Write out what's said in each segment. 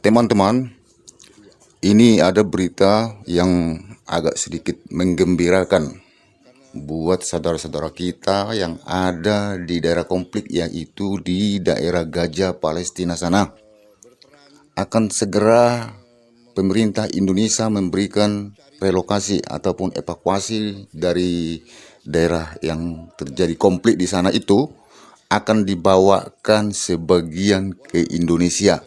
Teman-teman, ini ada berita yang agak sedikit menggembirakan buat saudara-saudara kita yang ada di daerah konflik, yaitu di daerah Gaza, Palestina sana. Akan segera pemerintah Indonesia memberikan relokasi ataupun evakuasi dari daerah yang terjadi konflik di sana itu akan dibawakan sebagian ke Indonesia.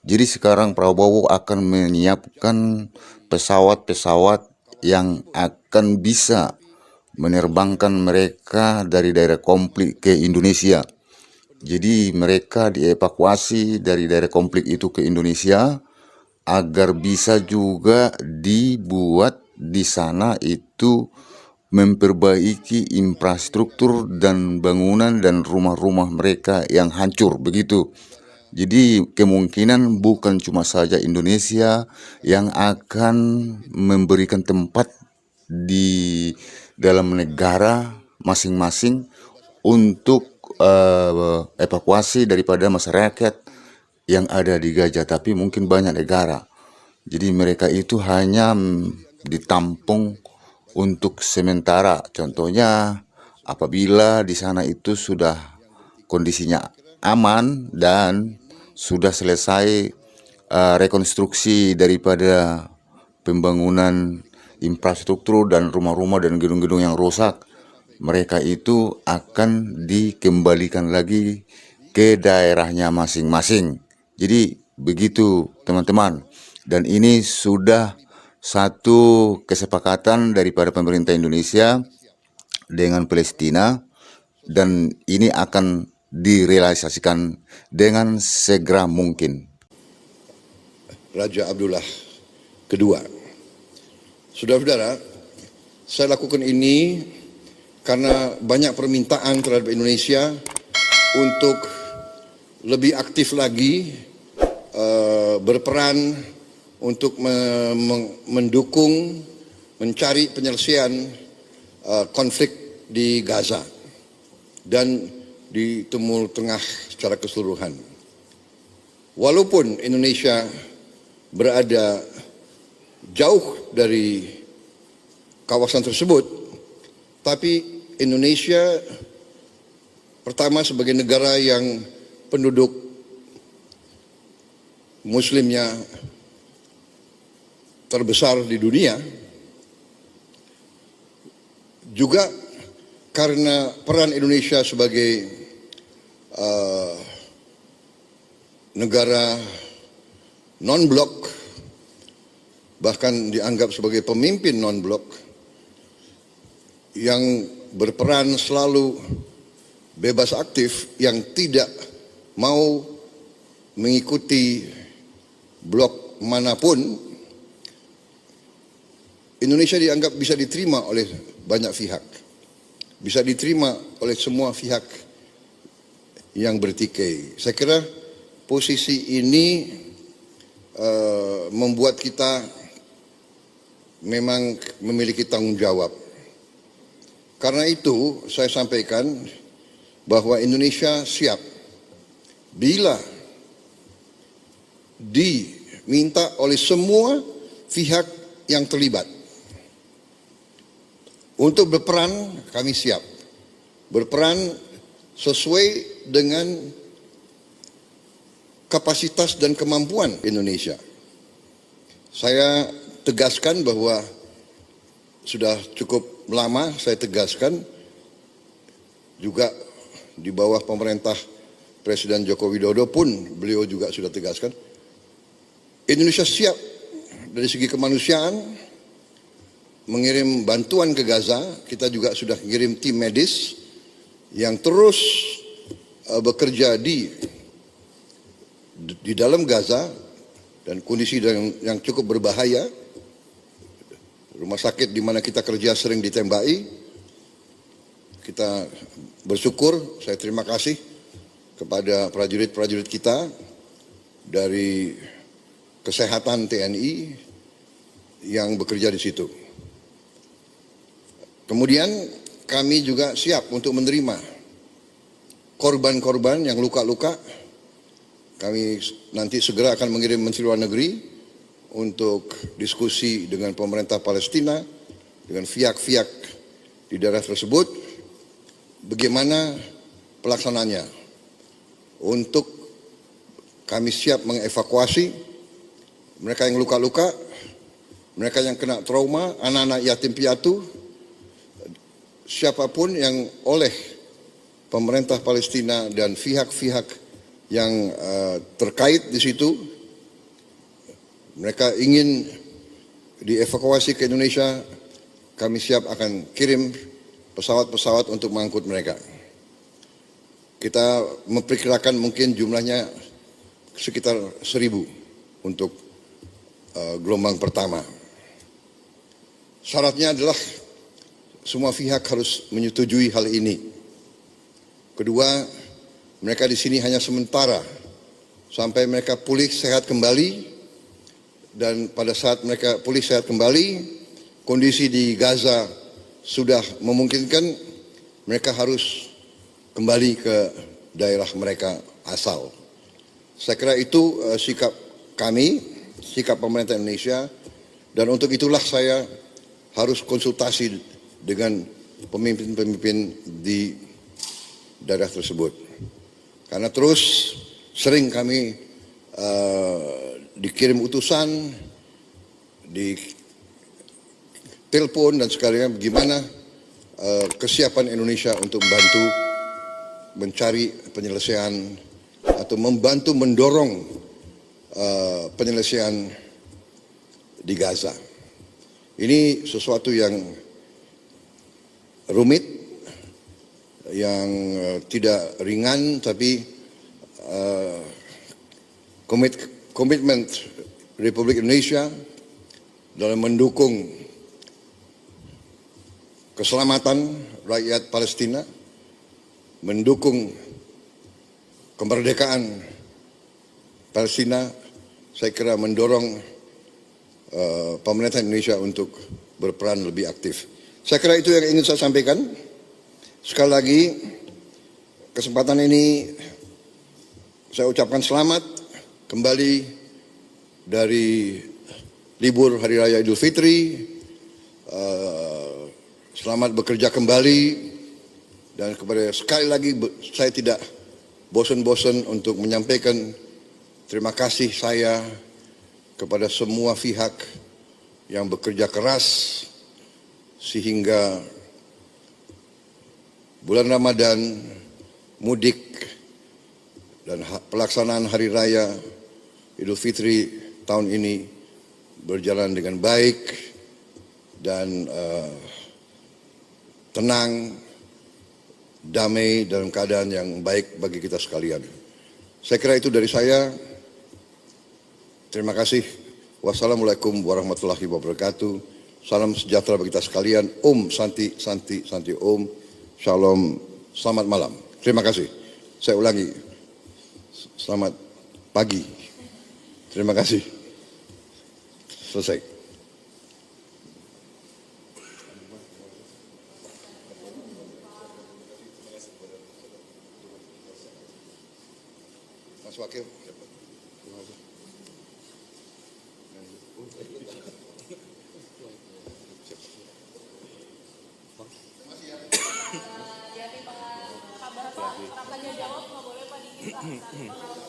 Jadi sekarang Prabowo akan menyiapkan pesawat-pesawat yang akan bisa menerbangkan mereka dari daerah konflik ke Indonesia. Jadi mereka dievakuasi dari daerah konflik itu ke Indonesia agar bisa juga dibuat di sana itu memperbaiki infrastruktur dan bangunan dan rumah-rumah mereka yang hancur begitu. Jadi kemungkinan bukan cuma saja Indonesia yang akan memberikan tempat di dalam negara masing-masing untuk evakuasi daripada masyarakat yang ada di Gaza, tapi mungkin banyak negara. Jadi mereka itu hanya ditampung untuk sementara. Contohnya apabila di sana itu sudah kondisinya aman dan sudah selesai rekonstruksi daripada pembangunan infrastruktur dan rumah-rumah dan gedung-gedung yang rusak, mereka itu akan dikembalikan lagi ke daerahnya masing-masing. Jadi begitu teman-teman. Dan ini sudah satu kesepakatan daripada pemerintah Indonesia dengan Palestina, dan ini akan direalisasikan dengan segera mungkin. Raja Abdullah kedua. Saudara-saudara, saya lakukan ini karena banyak permintaan terhadap Indonesia untuk lebih aktif lagi berperan untuk mendukung mencari penyelesaian konflik di Gaza dan di Timur Tengah secara keseluruhan. Walaupun Indonesia berada jauh dari kawasan tersebut, tapi Indonesia pertama sebagai negara yang penduduk muslimnya terbesar di dunia, juga karena peran Indonesia sebagai negara non-blok, bahkan dianggap sebagai pemimpin non-blok yang berperan selalu bebas aktif, yang tidak mau mengikuti blok manapun, Indonesia dianggap bisa diterima oleh banyak pihak, bisa diterima oleh semua pihak yang bertikai. Saya kira posisi ini membuat kita memang memiliki tanggung jawab. Karena itu saya sampaikan bahwa Indonesia siap bila diminta oleh semua pihak yang terlibat untuk berperan. Kami siap berperan sesuai dengan kapasitas dan kemampuan Indonesia. Saya tegaskan bahwa sudah cukup lama saya tegaskan, juga di bawah pemerintah Presiden Joko Widodo pun beliau juga sudah tegaskan, Indonesia siap dari segi kemanusiaan mengirim bantuan ke Gaza. Kita juga sudah mengirim tim medis yang terus bekerja di dalam Gaza, dan kondisi yang cukup berbahaya. Rumah sakit di mana kita kerja sering ditembaki. Kita bersyukur, saya terima kasih kepada prajurit-prajurit kita dari kesehatan TNI yang bekerja di situ. Kemudian kami juga siap untuk menerima korban-korban yang luka-luka Kami nanti segera akan mengirim Menteri Luar Negeri untuk diskusi dengan pemerintah Palestina, dengan pihak-pihak di daerah tersebut, bagaimana pelaksananya. Untuk kami siap mengevakuasi mereka yang luka-luka, mereka yang kena trauma, anak-anak yatim piatu, siapapun yang oleh pemerintah Palestina dan pihak-pihak yang terkait di situ, mereka ingin dievakuasi ke Indonesia, kami siap akan kirim pesawat-pesawat untuk mengangkut mereka. Kita memperkirakan mungkin jumlahnya sekitar 1.000 untuk gelombang pertama. Syaratnya adalah semua pihak harus menyetujui hal ini. Kedua, mereka di sini hanya sementara sampai mereka pulih sehat kembali, dan pada saat mereka pulih sehat kembali, kondisi di Gaza sudah memungkinkan, mereka harus kembali ke daerah mereka asal. Saya kira itu sikap kami, sikap pemerintah Indonesia, dan untuk itulah saya harus konsultasi dengan pemimpin-pemimpin di daerah tersebut. Karena terus sering kami dikirim utusan, di telepon dan sekalian bagaimana kesiapan Indonesia untuk membantu mencari penyelesaian atau membantu mendorong penyelesaian di Gaza. Ini sesuatu yang rumit, yang tidak ringan, tapi komitmen Republik Indonesia dalam mendukung keselamatan rakyat Palestina, mendukung kemerdekaan Palestina, saya kira mendorong pemerintah Indonesia untuk berperan lebih aktif. Saya kira itu yang ingin saya sampaikan. Sekali lagi, kesempatan ini saya ucapkan selamat kembali dari libur Hari Raya Idul Fitri. Selamat bekerja kembali, dan kepada sekali lagi saya tidak bosan-bosan untuk menyampaikan terima kasih saya kepada semua pihak yang bekerja keras sehingga bulan Ramadan, mudik, dan pelaksanaan Hari Raya Idul Fitri tahun ini berjalan dengan baik dan tenang, damai, dalam keadaan yang baik bagi kita sekalian. Saya kira itu dari saya. Terima kasih. Wassalamualaikum warahmatullahi wabarakatuh. Salam sejahtera bagi kita sekalian. Om Santi, Santi, Santi Om. Shalom. Selamat malam. Terima kasih. Saya ulangi. Selamat pagi. Terima kasih. Selesai. Mas Wakil. Jadi Pak Bapak jawab nggak boleh Pak Diki Pak.